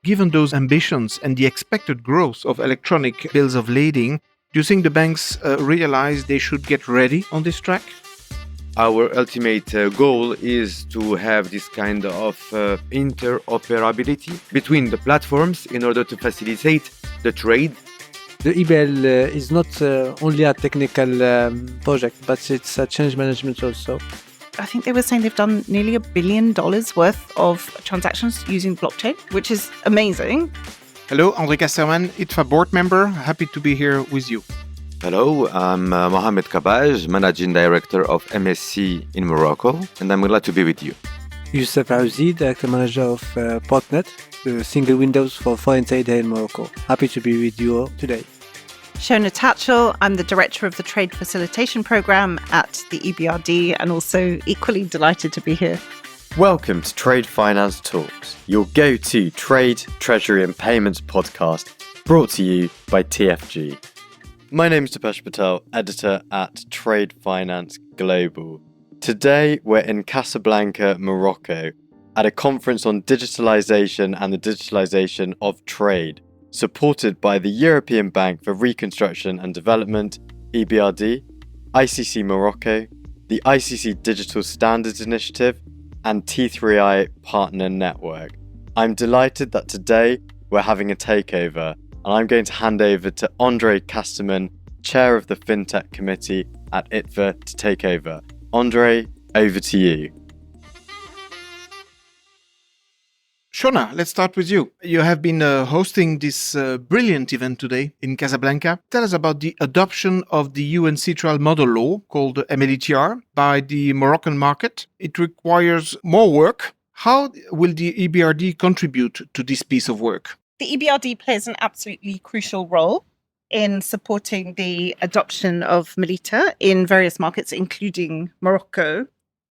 Given those ambitions and the expected growth of electronic bills of lading, do you think the banks realize they should get ready on this track? Our ultimate goal is to have this kind of interoperability between the platforms in order to facilitate the trade. The EBL is not only a technical project, but it's a change management also. I think they were saying they've done nearly $1 billion worth of transactions using blockchain, which is amazing. Hello, André Casterman, ITFA board member. Happy to be here with you. Hello, I'm Mohammed Kabbaj, Managing Director of MSC in Morocco, and I'm glad to be with you. Youssef Ahouzi, Director Manager of Portnet, the single windows for foreign trade here in Morocco. Happy to be with you today. Shona Tatchell, I'm the Director of the Trade Facilitation Programme at the EBRD and also equally delighted to be here. Welcome to Trade Finance Talks, your go-to trade, treasury and payments podcast, brought to you by TFG. My name is Tapesh Patel, editor at Trade Finance Global. Today we're in Casablanca, Morocco, at a conference on digitalisation and the digitalisation of trade, supported by the European Bank for Reconstruction and Development, EBRD, ICC Morocco, the ICC Digital Standards Initiative, and T3I Partner Network. I'm delighted that today we're having a takeover, and I'm going to hand over to André Casterman, Chair of the Fintech Committee at ITFA, to take over. André, over to you. Shona, let's start with you. You have been hosting this brilliant event today in Casablanca. Tell us about the adoption of the UN Citral Model Law, called MLETR, by the Moroccan market. It requires more work. How will the EBRD contribute to this piece of work? The EBRD plays an absolutely crucial role in supporting the adoption of MLETR in various markets, including Morocco.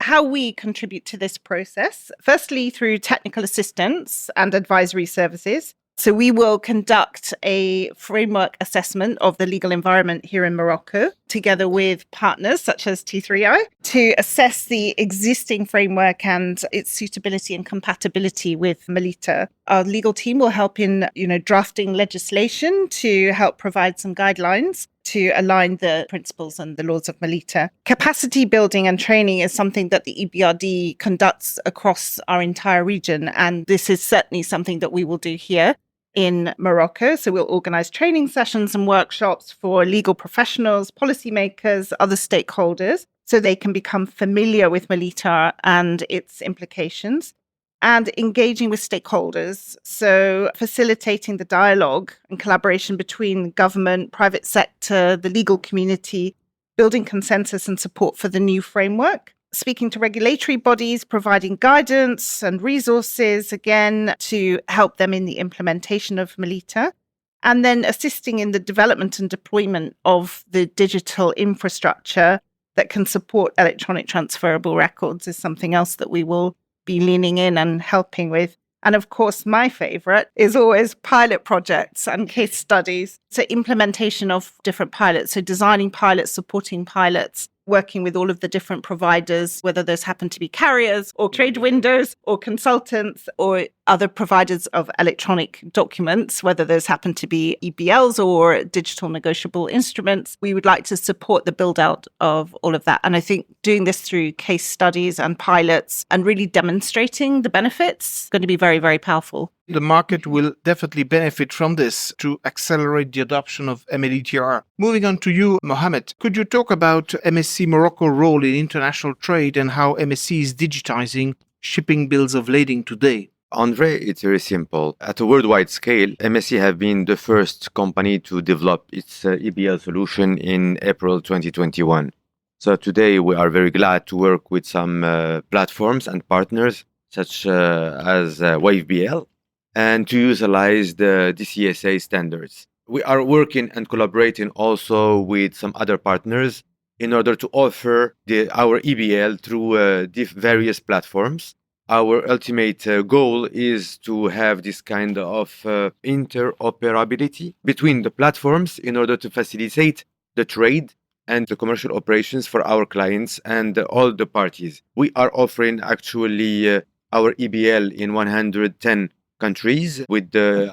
How we contribute to this process, firstly through technical assistance and advisory services. So we will conduct a framework assessment of the legal environment here in Morocco, together with partners such as T3I, to assess the existing framework and its suitability and compatibility with MLETR. Our legal team will help in, drafting legislation to help provide some guidelines to align the principles and the laws of MLETR. Capacity building and training is something that the EBRD conducts across our entire region, and this is certainly something that we will do here in Morocco. So we'll organize training sessions and workshops for legal professionals, policymakers, other stakeholders, so they can become familiar with MLETR and its implications, and engaging with stakeholders. So facilitating the dialogue and collaboration between government, private sector, the legal community, building consensus and support for the new framework. Speaking to regulatory bodies, providing guidance and resources, again, to help them in the implementation of MLETR, and then assisting in the development and deployment of the digital infrastructure that can support electronic transferable records is something else that we will be leaning in and helping with. And of course, my favorite is always pilot projects and case studies. So implementation of different pilots, so designing pilots, supporting pilots, working with all of the different providers, whether those happen to be carriers or trade windows or consultants or other providers of electronic documents, whether those happen to be EBLs or digital negotiable instruments. We would like to support the build out of all of that. And I think doing this through case studies and pilots and really demonstrating the benefits is going to be very, very powerful. The market will definitely benefit from this to accelerate the adoption of MLETR. Moving on to you, Mohammed, could you talk about MSC Morocco's role in international trade and how MSC is digitizing shipping bills of lading today? Andre, it's very simple. At a worldwide scale, MSC have been the first company to develop its EBL solution in April 2021. So today we are very glad to work with some platforms and partners such as WaveBL, and to utilize the DCSA standards. We are working and collaborating also with some other partners in order to offer our EBL through various platforms. Our ultimate goal is to have this kind of interoperability between the platforms in order to facilitate the trade and the commercial operations for our clients and all the parties. We are offering actually our EBL in 110 countries with the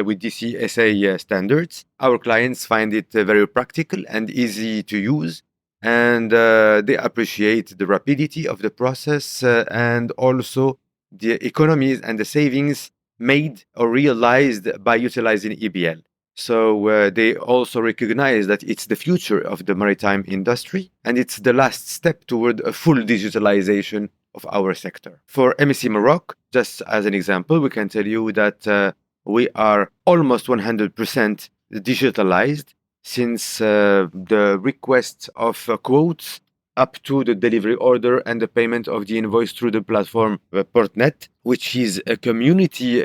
with DCSA standards. Our clients find it very practical and easy to use, and they appreciate the rapidity of the process and also the economies and the savings made or realized by utilizing EBL. So they also recognize that it's the future of the maritime industry and it's the last step toward a full digitalization of our sector. For MSC Morocco, just as an example, we can tell you that we are almost 100% digitalized since the request of quotes up to the delivery order and the payment of the invoice through the platform Portnet, which is a community,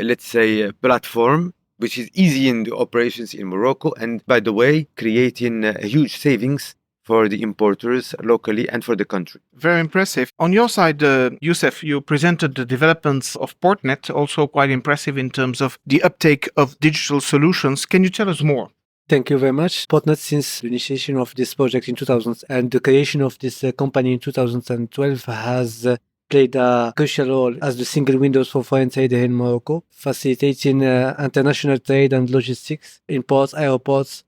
platform, which is easy in the operations in Morocco. And by the way, creating huge savings for the importers locally and for the country. Very impressive. On your side, Youssef, you presented the developments of Portnet, also quite impressive in terms of the uptake of digital solutions. Can you tell us more? Thank you very much. Portnet, since the initiation of this project in 2000 and the creation of this company in 2012, has played a crucial role as the single windows for foreign trade here in Morocco, facilitating international trade and logistics in ports, airports,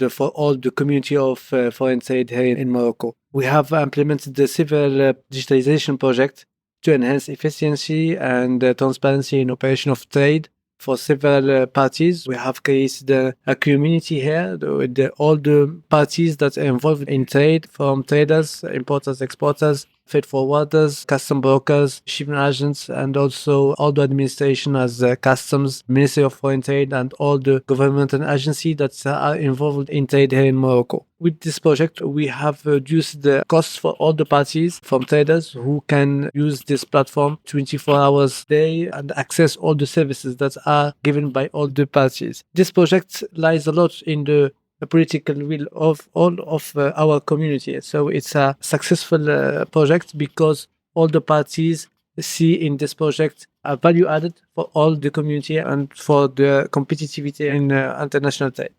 for all the community of foreign trade here in Morocco. We have implemented the several digitalization projects to enhance efficiency and transparency in operation of trade for several parties. We have created a community here with all the parties that are involved in trade, from traders, importers, exporters, freight forwarders, custom brokers, shipping agents, and also all the administration as customs, Ministry of Foreign Trade, and all the governmental agencies that are involved in trade here in Morocco. With this project, we have reduced the costs for all the parties, from traders who can use this platform 24 hours a day and access all the services that are given by all the parties. This project lies a lot in the political will of all of our community. So it's a successful project because all the parties see in this project a value added for all the community and for the competitivity in international trade.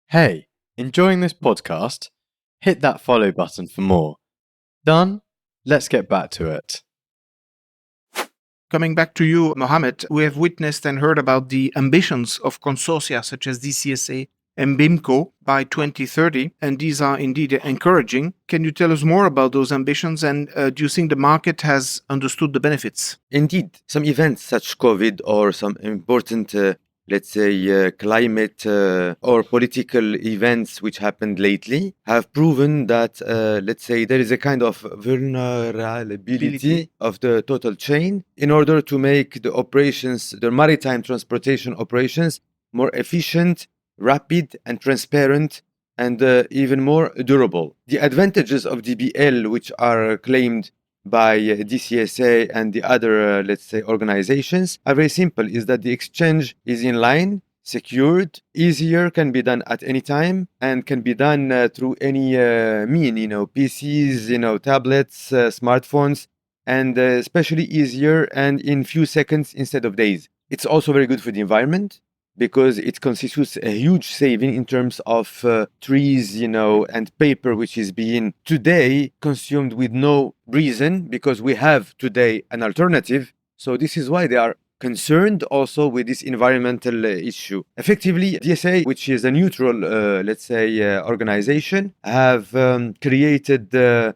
Hey, enjoying this podcast? Hit that follow button for more. Done? Let's get back to it. Coming back to you, Mohammed, we have witnessed and heard about the ambitions of consortia such as DCSA and BIMCO by 2030, and these are indeed encouraging. Can you tell us more about those ambitions, and do you think the market has understood the benefits? Indeed, some events such COVID or some important, climate or political events which happened lately have proven that, there is a kind of vulnerability of the total chain in order to make the operations, the maritime transportation operations, more efficient, rapid and transparent, and even more durable. The advantages of DBL, which are claimed by DCSA and the other, organizations, are very simple, is that the exchange is in line, secured, easier, can be done at any time, and can be done through any PCs, tablets, smartphones, and especially easier and in few seconds instead of days. It's also very good for the environment, because it constitutes a huge saving in terms of trees, and paper, which is being today consumed with no reason, because we have today an alternative. So this is why they are concerned also with this environmental issue. Effectively, DSA, which is a neutral, organization, have created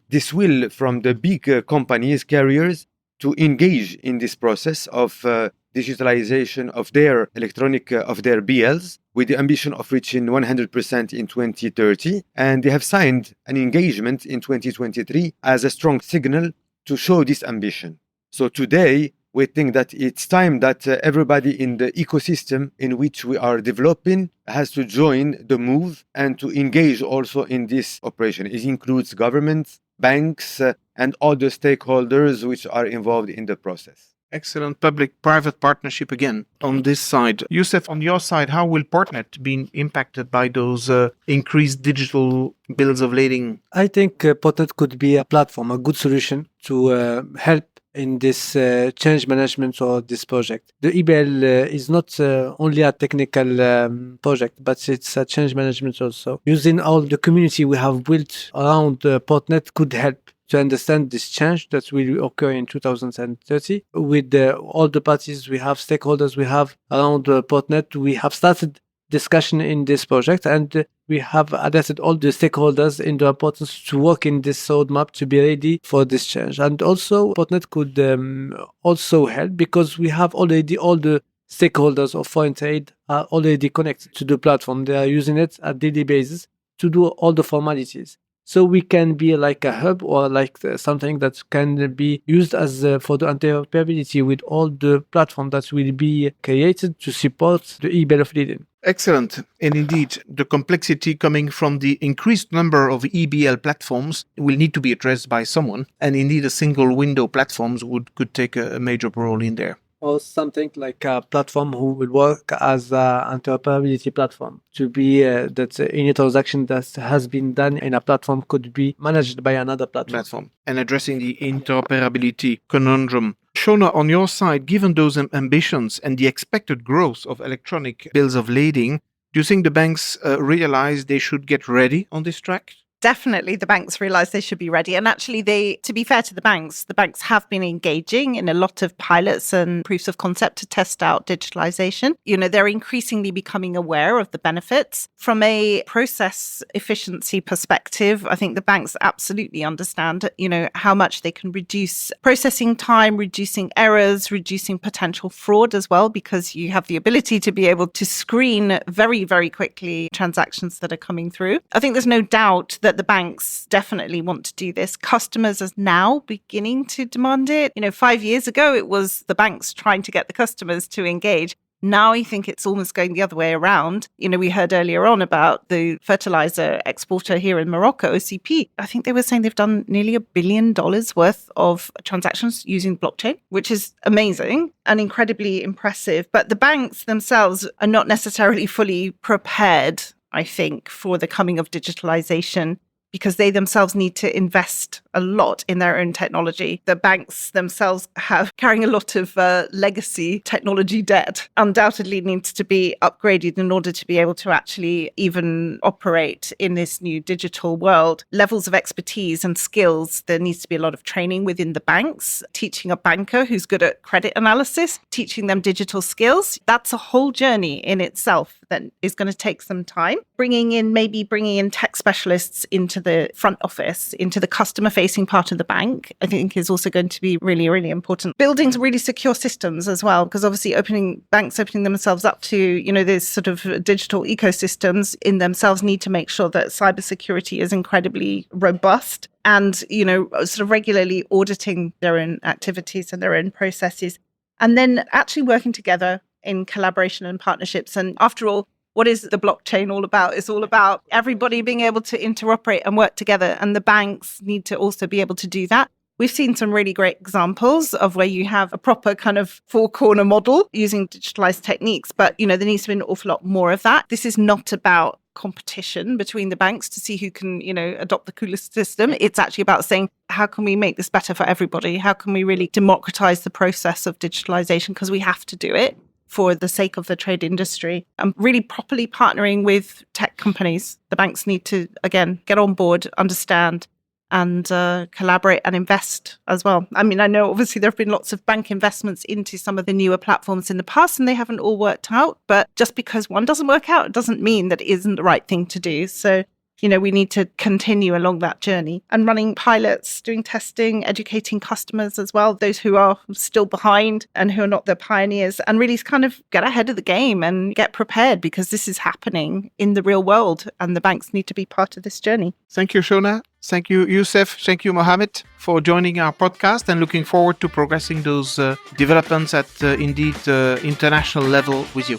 this will from the big companies, carriers, to engage in this process of digitalization of their of their BLs, with the ambition of reaching 100% in 2030. And they have signed an engagement in 2023 as a strong signal to show this ambition. So today, we think that it's time that everybody in the ecosystem in which we are developing has to join the move and to engage also in this operation. It includes governments, banks, and other stakeholders which are involved in the process. Excellent public-private partnership again on this side. Youssef, on your side, how will Portnet be impacted by those increased digital bills of lading? I think Portnet could be a platform, a good solution to help in this change management or this project. The EBL is not only a technical project, but it's a change management also. Using all the community we have built around Portnet could help to understand this change that will occur in 2030. With all the parties we have, stakeholders we have around Portnet, we have started discussion in this project, and we have addressed all the stakeholders in the importance to work in this roadmap to be ready for this change. And also Portnet could also help because we have already all the stakeholders of foreign trade are already connected to the platform. They are using it at daily basis to do all the formalities. So we can be like a hub or like something that can be used as for the interoperability with all the platforms that will be created to support the e-bill of lading. Excellent. And indeed, the complexity coming from the increased number of EBL platforms will need to be addressed by someone. And indeed, a single window platforms could take a major role in there. Or something like a platform who will work as an interoperability platform to be that any transaction that has been done in a platform could be managed by another platform. And addressing the interoperability conundrum. Shona, on your side, given those ambitions and the expected growth of electronic bills of lading, do you think the banks realize they should get ready on this track? Definitely the banks realize they should be ready. And actually, to be fair to the banks have been engaging in a lot of pilots and proofs of concept to test out digitalization. They're increasingly becoming aware of the benefits. From a process efficiency perspective, I think the banks absolutely understand, how much they can reduce processing time, reducing errors, reducing potential fraud as well, because you have the ability to be able to screen very, very quickly transactions that are coming through. I think there's no doubt that the banks definitely want to do this. Customers are now beginning to demand it. 5 years ago, it was the banks trying to get the customers to engage. Now I think it's almost going the other way around. We heard earlier on about the fertilizer exporter here in Morocco, OCP. I think they were saying they've done nearly $1 billion worth of transactions using blockchain, which is amazing and incredibly impressive. But the banks themselves are not necessarily fully prepared, I think, for the coming of digitalization, because they themselves need to invest a lot in their own technology. The banks themselves carrying a lot of legacy technology debt, undoubtedly needs to be upgraded in order to be able to actually even operate in this new digital world. Levels of expertise and skills, there needs to be a lot of training within the banks, teaching a banker who's good at credit analysis, teaching them digital skills. That's a whole journey in itself that is going to take some time. Bringing in tech specialists into the front office, into the customer-facing part of the bank, I think is also going to be really, really important. Building really secure systems as well, because obviously banks opening themselves up to, this sort of digital ecosystems in themselves need to make sure that cybersecurity is incredibly robust and, sort of regularly auditing their own activities and their own processes. And then actually working together in collaboration and partnerships. And after all, what is the blockchain all about? It's all about everybody being able to interoperate and work together. And the banks need to also be able to do that. We've seen some really great examples of where you have a proper kind of four-corner model using digitalized techniques. But, there needs to be an awful lot more of that. This is not about competition between the banks to see who can, adopt the coolest system. It's actually about saying, how can we make this better for everybody? How can we really democratize the process of digitalization? Because we have to do it for the sake of the trade industry, and really properly partnering with tech companies. The banks need to, again, get on board, understand, and collaborate and invest as well. I mean, I know obviously there have been lots of bank investments into some of the newer platforms in the past, and they haven't all worked out. But just because one doesn't work out, it doesn't mean that it isn't the right thing to do. So, we need to continue along that journey and running pilots, doing testing, educating customers as well, those who are still behind and who are not the pioneers, and really kind of get ahead of the game and get prepared, because this is happening in the real world and the banks need to be part of this journey. Thank you, Shona. Thank you, Youssef. Thank you, Mohammed, for joining our podcast, and looking forward to progressing those developments at indeed international level with you.